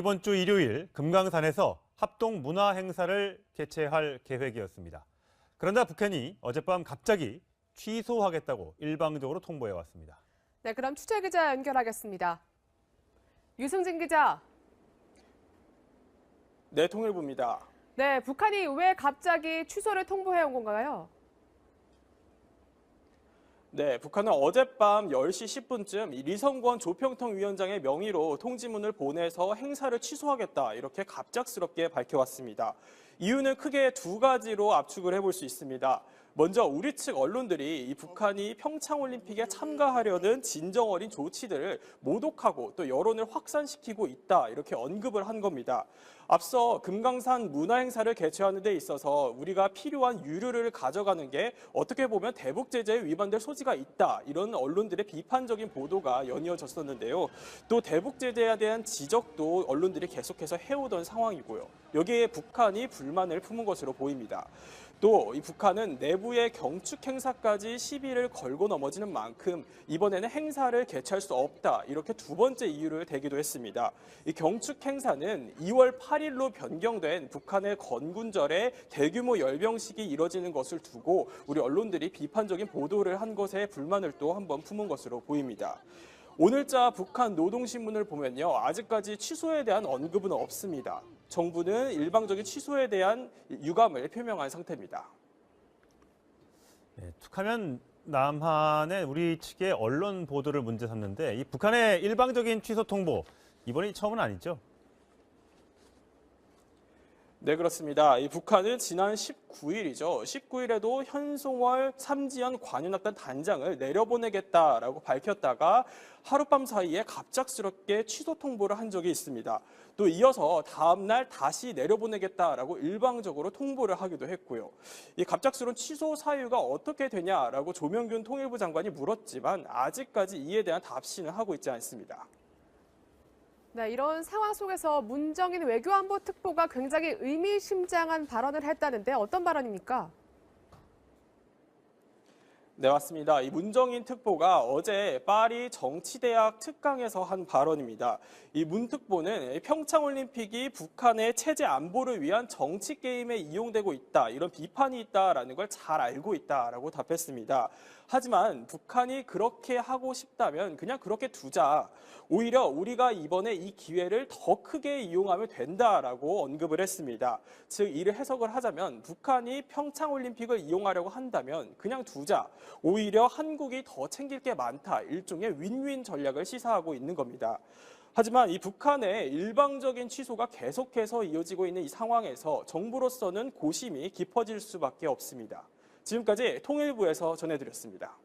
이번 주 일요일 금강산에서 합동 문화 행사를 개최할 계획이었습니다. 그런데 북한이 어젯밤 갑자기 취소하겠다고 일방적으로 통보해왔습니다. 네, 그럼 취재 기자 연결하겠습니다. 유승진 기자. 네, 통일부입니다. 네, 북한이 왜 갑자기 취소를 통보해 온 건가요? 네, 북한은 어젯밤 10시 10분쯤 리성권 조평통 위원장의 명의로 통지문을 보내서 행사를 취소하겠다 이렇게 갑작스럽게 밝혀왔습니다. 이유는 크게 두 가지로 압축을 해볼 수 있습니다. 먼저 우리 측 언론들이 이 북한이 평창올림픽에 참가하려는 진정 어린 조치들을 모독하고 또 여론을 확산시키고 있다 이렇게 언급을 한 겁니다. 앞서 금강산 문화행사를 개최하는 데 있어서 우리가 필요한 유류를 가져가는 게 어떻게 보면 대북 제재에 위반될 소지가 있다 이런 언론들의 비판적인 보도가 연이어졌었는데요. 또 대북 제재에 대한 지적도 언론들이 계속해서 해오던 상황이고요. 여기에 북한이 불만을 품은 것으로 보입니다. 또 이 북한은 내부의 경축 행사까지 시비를 걸고 넘어지는 만큼 이번에는 행사를 개최할 수 없다 이렇게 두 번째 이유를 대기도 했습니다. 이 경축 행사는 2월 8일로 변경된 북한의 건군절에 대규모 열병식이 이뤄지는 것을 두고 우리 언론들이 비판적인 보도를 한 것에 불만을 또 한번 품은 것으로 보입니다. 오늘자 북한 노동신문을 보면요. 아직까지 취소에 대한 언급은 없습니다. 정부는 일방적인 취소에 대한 유감을 표명한 상태입니다. 네, 툭하면 남한의 우리 측의 언론 보도를 문제 삼는데 이 북한의 일방적인 취소 통보, 이번이 처음은 아니죠? 네, 그렇습니다. 이 북한은 지난 19일이죠. 19일에도 현송월 삼지연 관윤악단 단장을 내려보내겠다라고 밝혔다가 하룻밤 사이에 갑작스럽게 취소 통보를 한 적이 있습니다. 또 이어서 다음 날 다시 내려보내겠다라고 일방적으로 통보를 하기도 했고요. 이 갑작스러운 취소 사유가 어떻게 되냐라고 조명균 통일부 장관이 물었지만 아직까지 이에 대한 답신을 하고 있지 않습니다. 네, 이런 상황 속에서 문정인 외교안보 특보가 굉장히 의미심장한 발언을 했다는데 어떤 발언입니까? 네, 맞습니다. 이 문정인 특보가 어제 파리 정치대학 특강에서 한 발언입니다. 이 문 특보는 평창올림픽이 북한의 체제 안보를 위한 정치 게임에 이용되고 있다, 이런 비판이 있다라는 걸 잘 알고 있다라고 답했습니다. 하지만 북한이 그렇게 하고 싶다면 그냥 그렇게 두자. 오히려 우리가 이번에 이 기회를 더 크게 이용하면 된다라고 언급을 했습니다. 즉 이를 해석을 하자면 북한이 평창올림픽을 이용하려고 한다면 그냥 두자. 오히려 한국이 더 챙길 게 많다. 일종의 윈윈 전략을 시사하고 있는 겁니다. 하지만 이 북한의 일방적인 취소가 계속해서 이어지고 있는 이 상황에서 정부로서는 고심이 깊어질 수밖에 없습니다. 지금까지 통일부에서 전해드렸습니다.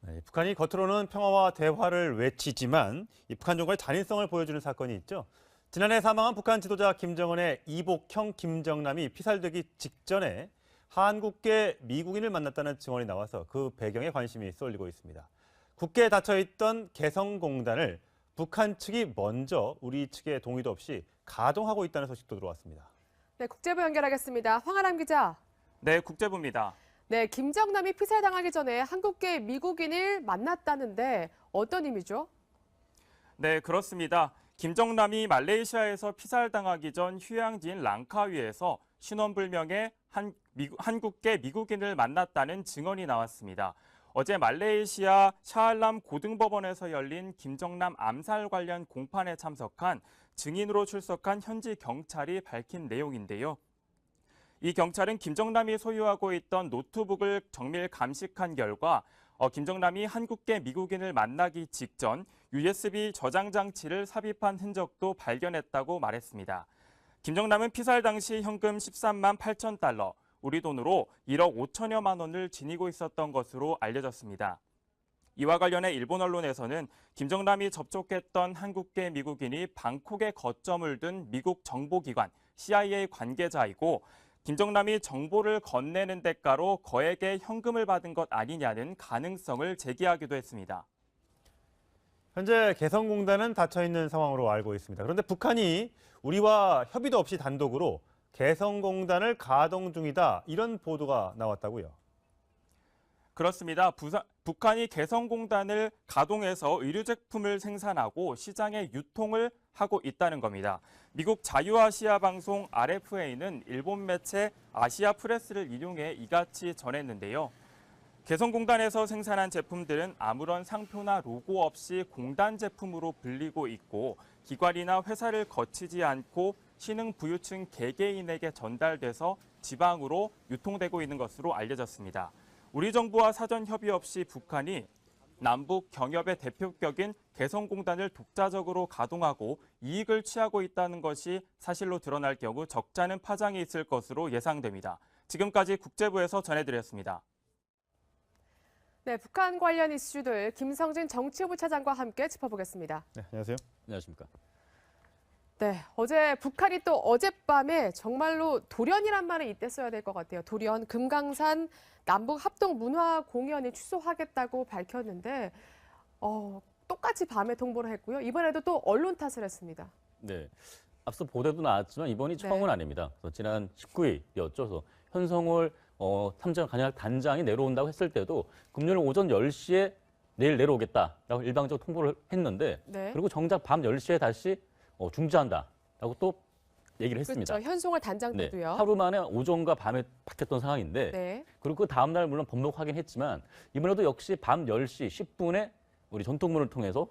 네, 북한이 겉으로는 평화와 대화를 외치지만 이 북한 정부의 잔인성을 보여주는 사건이 있죠. 지난해 사망한 북한 지도자 김정은의 이복형 김정남이 피살되기 직전에 한국계 미국인을 만났다는 증언이 나와서 그 배경에 관심이 쏠리고 있습니다. 국계에 닫혀있던 개성공단을 북한 측이 먼저 우리 측의 동의도 없이 가동하고 있다는 소식도 들어왔습니다. 네, 국제부 연결하겠습니다. 황아람 기자. 네, 국제부입니다. 네, 김정남이 피살당하기 전에 한국계 미국인을 만났다는데 어떤 의미죠? 네, 그렇습니다. 김정남이 말레이시아에서 피살당하기 전 휴양지인 랑카위에서 신원불명의 한국계 미국인을 만났다는 증언이 나왔습니다. 어제 말레이시아 샤알람 고등법원에서 열린 김정남 암살 관련 공판에 참석한 증인으로 출석한 현지 경찰이 밝힌 내용인데요. 이 경찰은 김정남이 소유하고 있던 노트북을 정밀 감식한 결과 김정남이 한국계 미국인을 만나기 직전 USB 저장 장치를 삽입한 흔적도 발견했다고 말했습니다. 김정남은 피살 당시 현금 13만 8천 달러, 우리 돈으로 1억 5천여만 원을 지니고 있었던 것으로 알려졌습니다. 이와 관련해 일본 언론에서는 김정남이 접촉했던 한국계 미국인이 방콕에 거점을 둔 미국 정보기관 CIA 관계자이고 김정남이 정보를 건네는 대가로 거액의 현금을 받은 것 아니냐는 가능성을 제기하기도 했습니다. 현재 개성공단은 닫혀있는 상황으로 알고 있습니다. 그런데 북한이 우리와 협의도 없이 단독으로 개성공단을 가동 중이다, 이런 보도가 나왔다고요. 그렇습니다. 북한이 개성공단을 가동해서 의류제품을 생산하고 시장에 유통을 하고 있다는 겁니다. 미국 자유아시아 방송 RFA는 일본 매체 아시아 프레스를 인용해 이같이 전했는데요. 개성공단에서 생산한 제품들은 아무런 상표나 로고 없이 공단 제품으로 불리고 있고 기관이나 회사를 거치지 않고 신흥부유층 개개인에게 전달돼서 지방으로 유통되고 있는 것으로 알려졌습니다. 우리 정부와 사전 협의 없이 북한이 남북 경협의 대표격인 개성공단을 독자적으로 가동하고 이익을 취하고 있다는 것이 사실로 드러날 경우 적잖은 파장이 있을 것으로 예상됩니다. 지금까지 국제부에서 전해드렸습니다. 네, 북한 관련 이슈들 김성진 정치부 차장과 함께 짚어보겠습니다. 네, 안녕하세요. 안녕하십니까. 네, 어제 북한이 또 어젯밤에 정말로 돌연이란 말을 이때 써야 될 것 같아요. 돌연 금강산 남북 합동 문화 공연을 취소하겠다고 밝혔는데 똑같이 밤에 통보를 했고요. 이번에도 또 언론 탓을 했습니다. 네. 앞서 보도도 나왔지만 이번이 처음은 아닙니다. 그래서 지난 19일이었죠. 그래서 현성월 탐정 간약 단장이 내려온다고 했을 때도 금요일 오전 10시에 내일 내려오겠다라고 일방적으로 통보를 했는데 네. 그리고 정작 밤 10시에 다시 중지한다라고 또 얘기를 했습니다. 그렇죠. 현송월 단장 네. 때도요. 하루 만에 오전과 밤에 바뀌었던 상황인데 네. 그리고 그 다음 날 물론 번복하긴 했지만 이번에도 역시 밤 10시 10분에 우리 전통문을 통해서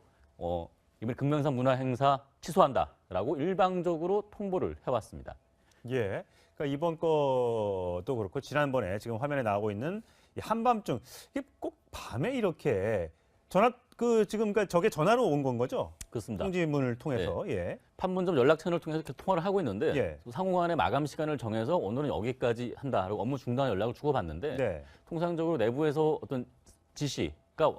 이번에 금강산 문화행사 취소한다라고 일방적으로 통보를 해왔습니다. 예. 그러니까 이번 것도 그렇고 지난번에 지금 화면에 나오고 있는 이 한밤중 이게 꼭 밤에 이렇게 그러니까 저게 전화로 온 건 거죠? 그렇습니다. 통지문을 통해서. 예. 판문점 연락 채널을 통해서 이렇게 통화를 하고 있는데 예. 상호간의 마감 시간을 정해서 오늘은 여기까지 한다라고 업무 중단 연락을 주고받는데 네. 통상적으로 내부에서 어떤 지시가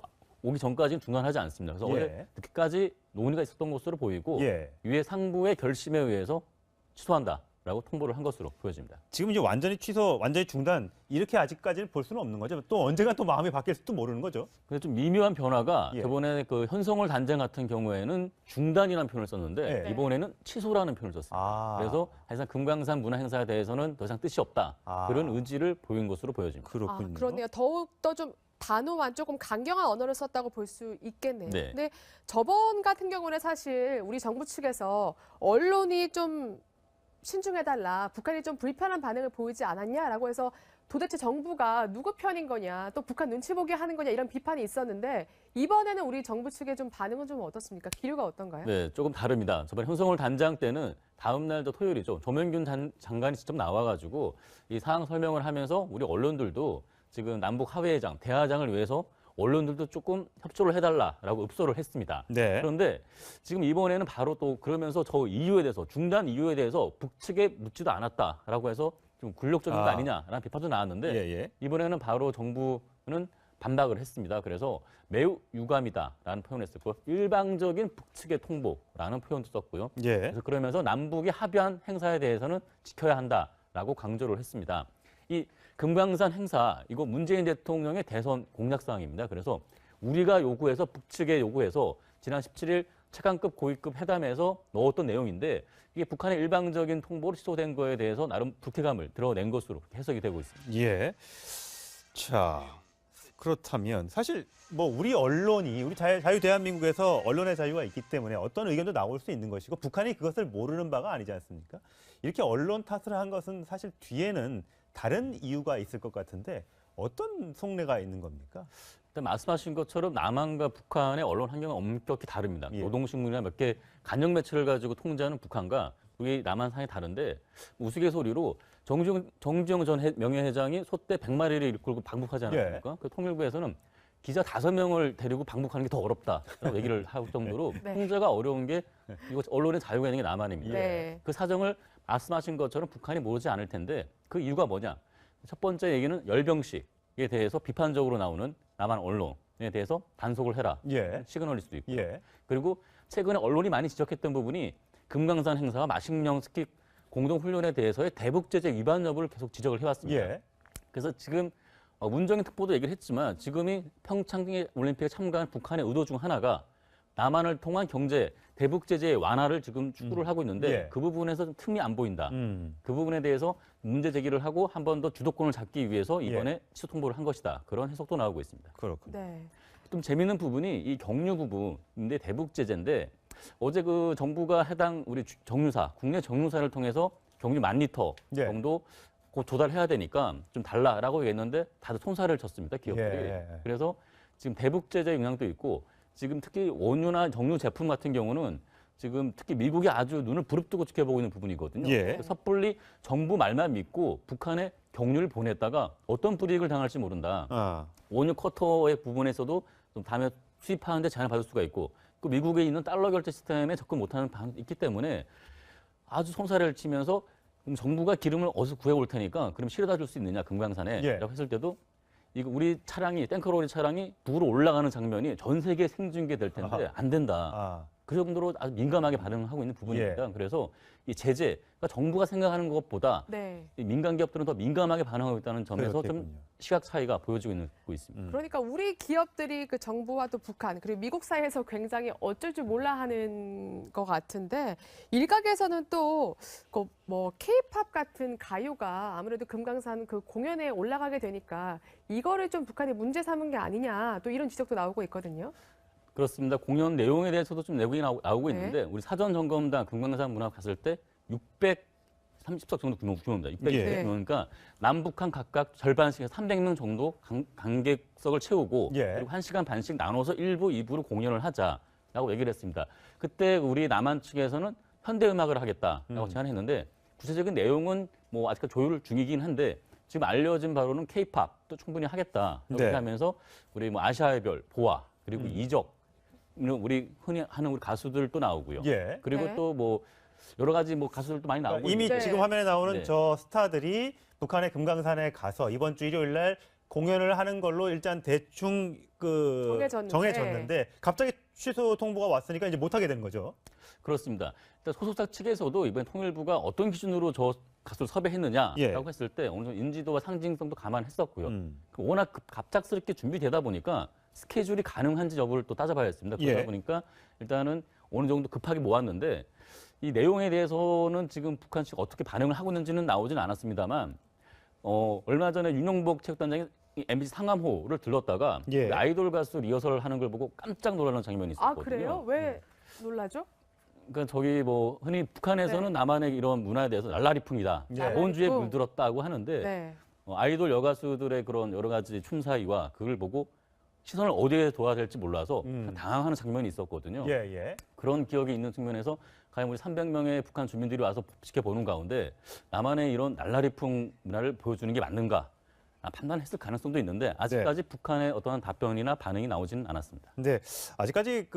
오기 전까지는 중단하지 않습니다. 그래서 예. 어제 늦게까지 논의가 있었던 것으로 보이고 예. 위에 상부의 결심에 의해서 취소한다라고 통보를 한 것으로 보여집니다. 지금 이제 완전히 취소, 완전히 중단 이렇게 아직까지는 볼 수는 없는 거죠. 또 언젠가 또 마음이 바뀔지도 모르는 거죠. 근데 좀 미묘한 변화가 예. 저번에 그 현성월 단장 같은 경우에는 중단이라는 표현을 썼는데 네. 이번에는 취소라는 표현을 썼습니다. 아. 그래서 사실상 금강산 문화 행사에 대해서는 더 이상 뜻이 없다. 아. 그런 의지를 보인 것으로 보여집니다. 그렇군요. 그러네요. 더욱더 좀 단호한 조금 강경한 언어를 썼다고 볼 수 있겠네요. 네. 근데 저번 같은 경우는 사실 우리 정부 측에서 언론이 좀 신중해달라, 북한이 좀 불편한 반응을 보이지 않았냐라고 해서 도대체 정부가 누구 편인 거냐, 또 북한 눈치 보게 하는 거냐 이런 비판이 있었는데 이번에는 우리 정부 측의 좀 반응은 좀 어떻습니까? 기류가 어떤가요? 네, 조금 다릅니다. 저번 현성월 단장 때는 다음 날도 토요일이죠. 조명균 장관이 직접 나와가지고 이 사항 설명을 하면서 우리 언론들도 지금 남북 화해회장, 대화장을 위해서 언론들도 조금 협조를 해달라라고 읍소를 했습니다. 네. 그런데 지금 이번에는 바로 또 그러면서 저 이유에 대해서 중단 이유에 대해서 북측에 묻지도 않았다라고 해서 좀 굴욕적인 거 아니냐라는 비판도 나왔는데 예, 예. 이번에는 바로 정부는 반박을 했습니다. 그래서 매우 유감이다라는 표현을 썼고 일방적인 북측의 통보라는 표현도 썼고요. 예. 그래서 그러면서 남북이 합의한 행사에 대해서는 지켜야 한다라고 강조를 했습니다. 이 금강산 행사 이거 문재인 대통령의 대선 공약 사항입니다. 그래서 우리가 요구해서 북측에 요구해서 지난 17일 최강급 고위급 회담에서 넣었던 내용인데 이게 북한의 일방적인 통보로 취소된 거에 대해서 나름 불쾌감을 드러낸 것으로 해석이 되고 있습니다. 예. 자, 그렇다면 사실 뭐 우리 언론이 우리 자유 대한민국에서 언론의 자유가 있기 때문에 어떤 의견도 나올 수 있는 것이고 북한이 그것을 모르는 바가 아니지 않습니까? 이렇게 언론 탓을 한 것은 사실 뒤에는 다른 이유가 있을 것 같은데 어떤 속내가 있는 겁니까? 일단 말씀하신 것처럼 남한과 북한의 언론 환경은 엄격히 다릅니다. 예. 노동신문이나 몇 개 간접 매체를 가지고 통제하는 북한과 우리 남한 상이 다른데 우스갯소리로 정주영 전 명예회장이 소떼 100마리를 이끌고 방북하지 않았습니까? 예. 그 통일부에서는 기자 5명을 데리고 방북하는 게 더 어렵다라고 얘기를 할 정도로 네. 통제가 어려운 게 이거 언론의 자유가 있는 게 남한입니다. 네. 그 사정을 말씀하신 것처럼 북한이 모르지 않을 텐데 그 이유가 뭐냐? 첫 번째 얘기는 열병식에 대해서 비판적으로 나오는 남한 언론에 대해서 단속을 해라. 예. 시그널일 수도 있고. 예. 그리고 최근에 언론이 많이 지적했던 부분이 금강산 행사와 마식령 스킵 공동훈련에 대해서의 대북 제재 위반 여부를 계속 지적을 해왔습니다. 예. 그래서 지금 문정인 특보도 얘기를 했지만 지금이 평창 올림픽에 참가한 북한의 의도 중 하나가 남한을 통한 경제 대북 제재의 완화를 지금 추구를 하고 있는데 예. 그 부분에서 좀 틈이 안 보인다. 음. 그 부분에 대해서 문제 제기를 하고 한 번 더 주도권을 잡기 위해서 예. 이번에 취소 통보를 한 것이다. 그런 해석도 나오고 있습니다. 그렇군요. 네. 좀 재미있는 부분이 이 경유 부분인데 대북 제재인데 어제 그 정부가 해당 우리 정유사, 국내 정유사를 통해서 경유 10,000리터 예. 정도 곧 조달해야 되니까 좀 달라라고 얘기했는데 다들 손살을 쳤습니다, 기업들이. 예. 그래서 지금 대북 제재 영향도 있고 지금 특히 원유나 정유 제품 같은 경우는 지금 특히 미국이 아주 눈을 부릅뜨고 지켜보고 있는 부분이거든요. 예. 섣불리 정부 말만 믿고 북한에 경유를 보냈다가 어떤 불이익을 당할지 모른다. 아. 원유 커터의 부분에서도 좀 다음에 수입하는데 제한을 받을 수가 있고 그 미국에 있는 달러 결제 시스템에 접근 못하는 방법이 있기 때문에 아주 손살을 치면서 그럼 정부가 기름을 어디서 구해올 테니까 그럼 실어다 줄 수 있느냐 금강산에 예. 라고 했을 때도 이거 우리 차량이 탱커로리 차량이 북으로 올라가는 장면이 전 세계에 생중계 될 텐데 아하. 안 된다. 아. 그 정도로 아주 민감하게 반응하고 있는 부분입니다. 예. 그래서 이 제재, 그러니까 정부가 생각하는 것보다 네. 이 민간 기업들은 더 민감하게 반응하고 있다는 점에서 좀 그렇겠군요. 시각 차이가 보여지고 있습니다. 그러니까 우리 기업들이 그 정부와 또 북한 그리고 미국 사이에서 굉장히 어쩔 줄 몰라 하는 것 같은데 일각에서는 또 뭐 K-팝 같은 가요가 아무래도 금강산 그 공연에 올라가게 되니까 이거를 좀 북한이 문제 삼은 게 아니냐 또 이런 지적도 나오고 있거든요. 그렇습니다. 공연 내용에 대해서도 좀 내용이 나오고 네. 있는데 우리 사전 점검단 금강산 문화 갔을 때 630석 정도 규모입니다. 630석 예. 규모니까 남북한 각각 절반씩에서 300명 정도 관객석을 채우고 예. 그리고 1시간 반씩 나눠서 1부, 2부로 공연을 하자라고 얘기를 했습니다. 그때 우리 남한 측에서는 현대음악을 하겠다라고 제안했는데 구체적인 내용은 뭐 아직까지 조율 중이긴 한데 지금 알려진 바로는 K-팝도 충분히 하겠다 이렇게 네. 하면서 우리 뭐 아시아의 별, 보아 그리고 이적 우리 흔히 하는 우리 가수들도 나오고요. 예. 그리고 네. 또 뭐 여러 가지 뭐 가수들도 많이 나오고 이미 있는데 네. 지금 화면에 나오는 네. 저 스타들이 북한의 금강산에 가서 이번 주 일요일 날 공연을 하는 걸로 일단 대충 정해졌는데 갑자기 취소 통보가 왔으니까 이제 못 하게 되는 거죠. 그렇습니다. 일단 소속사 측에서도 이번 통일부가 어떤 기준으로 저 가수를 섭외했느냐라고 예. 했을 때 어느 정도 인지도와 상징성도 감안했었고요. 음. 워낙 갑작스럽게 준비되다 보니까 스케줄이 가능한지 여부를 또 따져봐야 했습니다. 그러다 예. 보니까 일단은 어느 정도 급하게 모았는데 이 내용에 대해서는 지금 북한 측 어떻게 반응을 하고 있는지는 나오진 않았습니다만 얼마 전에 윤용복 체육단장이 이 MBC 상암호를 들렀다가 예. 그 아이돌 가수 리허설을 하는 걸 보고 깜짝 놀라는 장면이 아 있었거든요. 그래요? 왜 놀라죠? 그러니까 저기 뭐 흔히 북한에서는 네. 남한의 이런 문화에 대해서 날라리풍이다, 예. 자본주의에 날라리풍. 물들었다고 하는데 네. 아이돌 여가수들의 그런 여러 가지 춤사위와 그걸 보고 시선을 어디에 둬야 될지 몰라서 당황하는 장면이 있었거든요. 예, 예. 그런 기억이 있는 측면에서 과연 우리 300명의 북한 주민들이 와서 지켜보는 가운데 남한의 이런 날라리풍 문화를 보여주는 게 맞는가 판단했을 가능성도 있는데 아직까지 북한의 어떠한 답변이나 반응이 나오지는 않았습니다. 근데 아직까지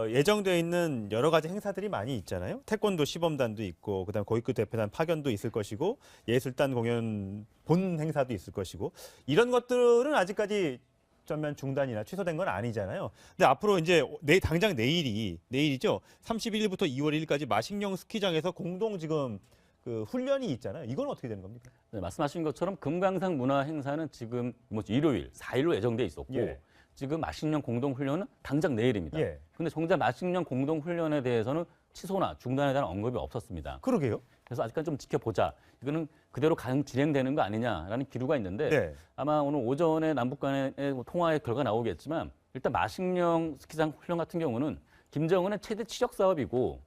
예정되어 있는 여러 가지 행사들이 많이 있잖아요. 태권도 시범단도 있고, 그다음 고위급 대표단 파견도 있을 것이고, 예술단 공연 본 행사도 있을 것이고, 이런 것들은 아직까지 전면 중단이나 취소된 건 아니잖아요. 근데 앞으로 이제 당장 내일이죠. 31일부터 2월 1일까지 마식령 스키장에서 공동 지금 그 훈련이 있잖아요. 이건 어떻게 되는 겁니까? 네, 말씀하신 것처럼 금강산 문화 행사는 지금 뭐 일요일 4일로 예정돼 있었고 예. 지금 마식령 공동훈련은 당장 내일입니다. 예. 근데 정작 마식령 공동훈련에 대해서는 취소나 중단에 대한 언급이 없었습니다. 그러게요. 그래서 아직까지 좀 지켜보자. 이거는 그대로 진행되는 거 아니냐라는 기류가 있는데 네. 아마 오늘 오전에 남북 간의 통화의 결과 나오겠지만 일단 마식령 스키장 훈련 같은 경우는 김정은의 최대 치적 사업이고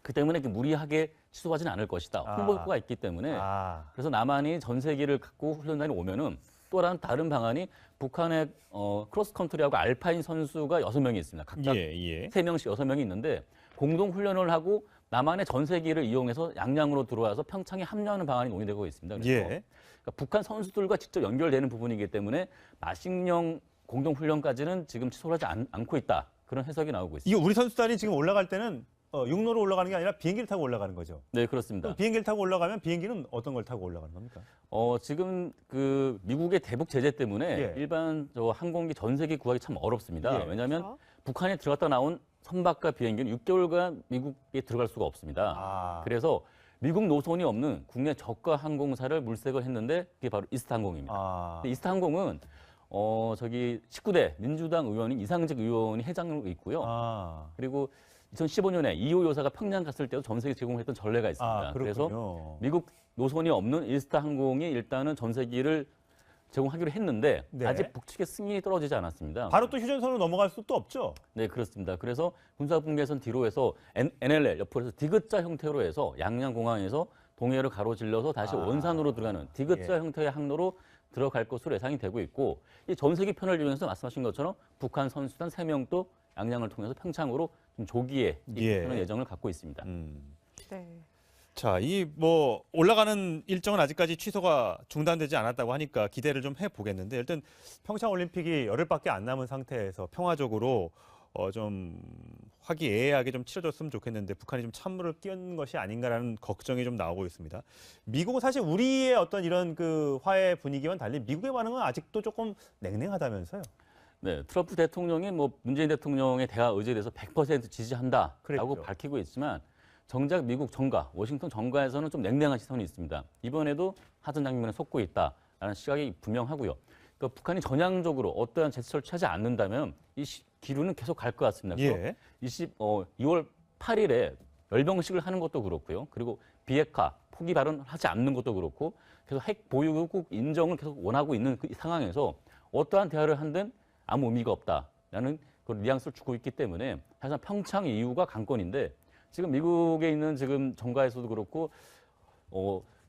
그 때문에 무리하게 취소하지는 않을 것이다. 홍보 효과가 있기 때문에 그래서 남한이 전세기를 갖고 훈련단이 오면은 또 다른 방안이 북한의 크로스컨트리하고 알파인 선수가 6명이 있습니다. 각각 예. 3명씩 6명이 있는데 공동 훈련을 하고 남한의 전세기를 이용해서 양양으로 들어와서 평창에 합류하는 방안이 논의되고 있습니다. 그래서 예. 그러니까 북한 선수들과 직접 연결되는 부분이기 때문에 마식령 공동 훈련까지는 지금 취소를 하지 않고 있다. 그런 해석이 나오고 있습니다. 이게 우리 선수단이 지금 올라갈 때는 육로로 올라가는 게 아니라 비행기를 타고 올라가는 거죠. 네, 그렇습니다. 그럼 비행기를 타고 올라가면 비행기는 어떤 걸 타고 올라가는 겁니까? 지금 그 미국의 대북 제재 때문에 예. 일반 항공기 전세기 구하기 참 어렵습니다. 예. 왜냐하면 그렇죠. 북한에 들어갔다 나온 선박과 비행기는 6개월간 미국에 들어갈 수가 없습니다. 그래서 미국 노선이 없는 국내 저가 항공사를 물색을 했는데 그게 바로 이스타항공입니다. 근데 이스타항공은 저기 19대 민주당 의원인 이상직 의원이 회장으로 있고요. 그리고 2015년에 이호 여사가 평양 갔을 때도 전세기 제공했던 전례가 있습니다. 그래서 미국 노선이 없는 이스타 항공이 일단은 전세기를 제공하기로 했는데 네. 아직 북측의 승인이 떨어지지 않았습니다. 바로 또 휴전선으로 넘어갈 수도 없죠. 네, 그렇습니다. 그래서 군사분계선 뒤로 해서 NLL 옆으로 해서 디귿자 형태로 해서 양양공항에서 동해를 가로질러서 다시 원산으로 들어가는 디귿자 형태의 항로로 들어갈 것으로 예상이 되고 있고 이 전세기 편을 이용해서 말씀하신 것처럼 북한 선수단 3명도 양양을 통해서 평창으로 좀 조기에 입국하는 예정을 갖고 있습니다. 네. 자, 이 뭐 올라가는 일정은 아직까지 취소가 중단되지 않았다고 하니까 기대를 좀 해보겠는데 일단 평창 올림픽이 열흘밖에 안 남은 상태에서 평화적으로 좀 화기애애하게 좀 치러졌으면 좋겠는데 북한이 좀 찬물을 끼얹은 것이 아닌가라는 걱정이 좀 나오고 있습니다. 미국은 사실 우리의 어떤 이런 그 화해 분위기와는 달리 미국의 반응은 아직도 조금 냉랭하다면서요. 네, 트럼프 대통령이 뭐 문재인 대통령의 대화 의지에 대해서 100% 지지한다라고 그랬죠. 밝히고 있지만 정작 미국 정가, 워싱턴 정가에서는 좀 냉랭한 시선이 있습니다. 이번에도 하전 장면에 속고 있다라는 시각이 분명하고요. 그러니까 북한이 전향적으로 어떠한 제스처를 취하지 않는다면 이 기류는 계속 갈 것 같습니다. 그래서 2월 8일에 열병식을 하는 것도 그렇고요. 그리고 비핵화, 포기 발언을 하지 않는 것도 그렇고 계속 핵 보유국 인정을 계속 원하고 있는 그 상황에서 어떠한 대화를 한든 아무 의미가 없다라는 그런 뉘앙스를 주고 있기 때문에 사실 평창 이후가 관건인데 지금 미국에 있는 지금 정가에서도 그렇고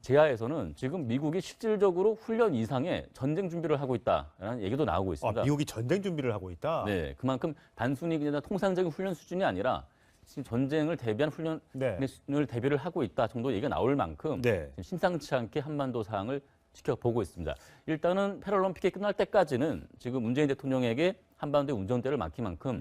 제야에서는 지금 미국이 실질적으로 훈련 이상의 전쟁 준비를 하고 있다라는 얘기도 나오고 있습니다. 미국이 전쟁 준비를 하고 있다. 네, 그만큼 단순히 그냥 통상적인 훈련 수준이 아니라 지금 전쟁을 대비한 훈련을 대비를 하고 있다 정도 얘기가 나올 만큼 지금 심상치 않게 한반도 상황을 지켜보고 있습니다. 일단은 패럴림픽이 끝날 때까지는 지금 문재인 대통령에게 한반도의 운전대를 맡긴 만큼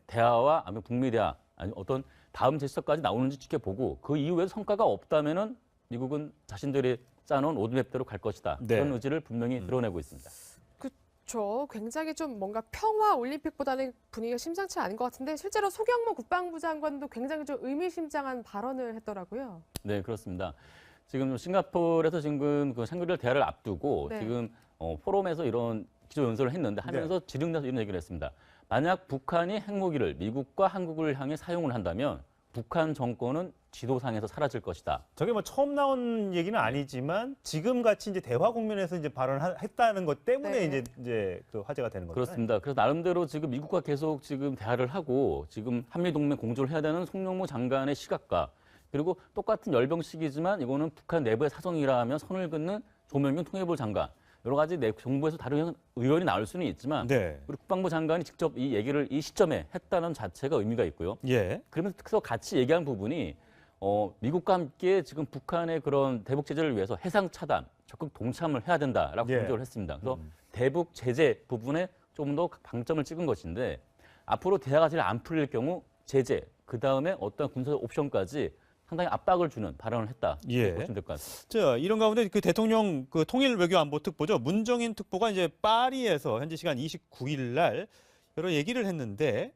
대화와 아니면 북미 대화 아니 어떤 다음 제스처까지 나오는지 지켜보고 그 이후에 성과가 없다면은 미국은 자신들이 짜놓은 로드맵대로 갈 것이다. 그런 의지를 분명히 드러내고 있습니다. 그렇죠. 굉장히 좀 뭔가 평화 올림픽보다는 분위기가 심상치 않은 것 같은데 실제로 소경모 국방부 장관도 굉장히 좀 의미심장한 발언을 했더라고요. 네, 그렇습니다. 지금 싱가포르에서 지금 그 샹그리라 대화를 앞두고 지금 포럼에서 이런 기조 연설을 했는데 하면서 지령내서 이런 얘기를 했습니다. 만약 북한이 핵무기를 미국과 한국을 향해 사용을 한다면 북한 정권은 지도상에서 사라질 것이다. 저게 뭐 처음 나온 얘기는 아니지만 지금 같이 이제 대화 국면에서 이제 발언했다는 것 때문에 이제 그 화제가 되는 거죠. 그렇습니다. 그래서 나름대로 지금 미국과 계속 지금 대화를 하고 지금 한미 동맹 공조를 해야 되는 송영무 장관의 시각과 그리고 똑같은 열병식이지만 이거는 북한 내부의 사정이라 하면 선을 긋는 조명균 통일부 장관. 여러 가지 정부에서 다른 의견이 나올 수는 있지만 우리 국방부 장관이 직접 이 얘기를 이 시점에 했다는 자체가 의미가 있고요. 그러면서 같이 얘기한 부분이 미국과 함께 지금 북한의 그런 대북 제재를 위해서 해상 차단, 적극 동참을 해야 된다라고 강조를 했습니다. 그래서 대북 제재 부분에 좀 더 방점을 찍은 것인데 앞으로 대화가 잘 안 풀릴 경우 제재, 그 다음에 어떤 군사적 옵션까지 상당히 압박을 주는 발언을 했다. 보시면 될 것 같습니다. 자, 이런 가운데 그 대통령 그 통일 외교 안보 특보죠. 문정인 특보가 이제 파리에서 현지 시간 29일 날 여러 얘기를 했는데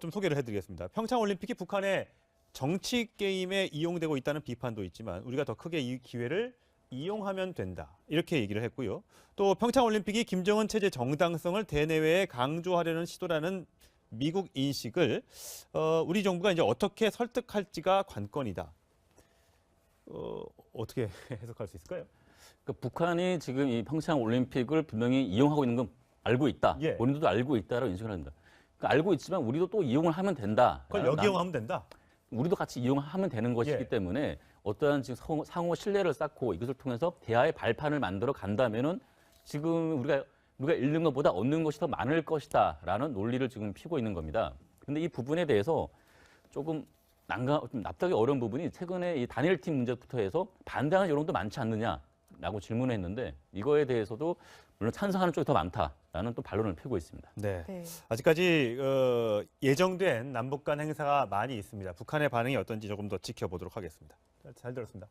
좀 소개를 해드리겠습니다. 평창 올림픽이 북한의 정치 게임에 이용되고 있다는 비판도 있지만 우리가 더 크게 이 기회를 이용하면 된다. 이렇게 얘기를 했고요. 또 평창 올림픽이 김정은 체제 정당성을 대내외에 강조하려는 시도라는 미국 인식을 우리 정부가 이제 어떻게 설득할지가 관건이다. 어떻게 해석할 수 있을까요? 그러니까 북한이 지금 이 평창 올림픽을 분명히 이용하고 있는 건 알고 있다. 본인도 알고 있다라고 인식을 합니다. 그러니까 알고 있지만 우리도 또 이용을 하면 된다. 그걸 역이용하면 된다. 우리도 같이 이용하면 되는 것이기 때문에 어떠한 지금 상호 신뢰를 쌓고 이것을 통해서 대화의 발판을 만들어 간다면은 지금 우리가 잃는 것보다 얻는 것이 더 많을 것이다라는 논리를 지금 피고 있는 겁니다. 그런데 이 부분에 대해서 조금 납득이 어려운 부분이 최근에 이 단일팀 문제부터 해서 반대하는 여론도 많지 않느냐라고 질문을 했는데 이거에 대해서도 물론 찬성하는 쪽이 더 많다라는 또 반론을 펴고 있습니다. 아직까지 예정된 남북 간 행사가 많이 있습니다. 북한의 반응이 어떤지 조금 더 지켜보도록 하겠습니다. 잘 들었습니다.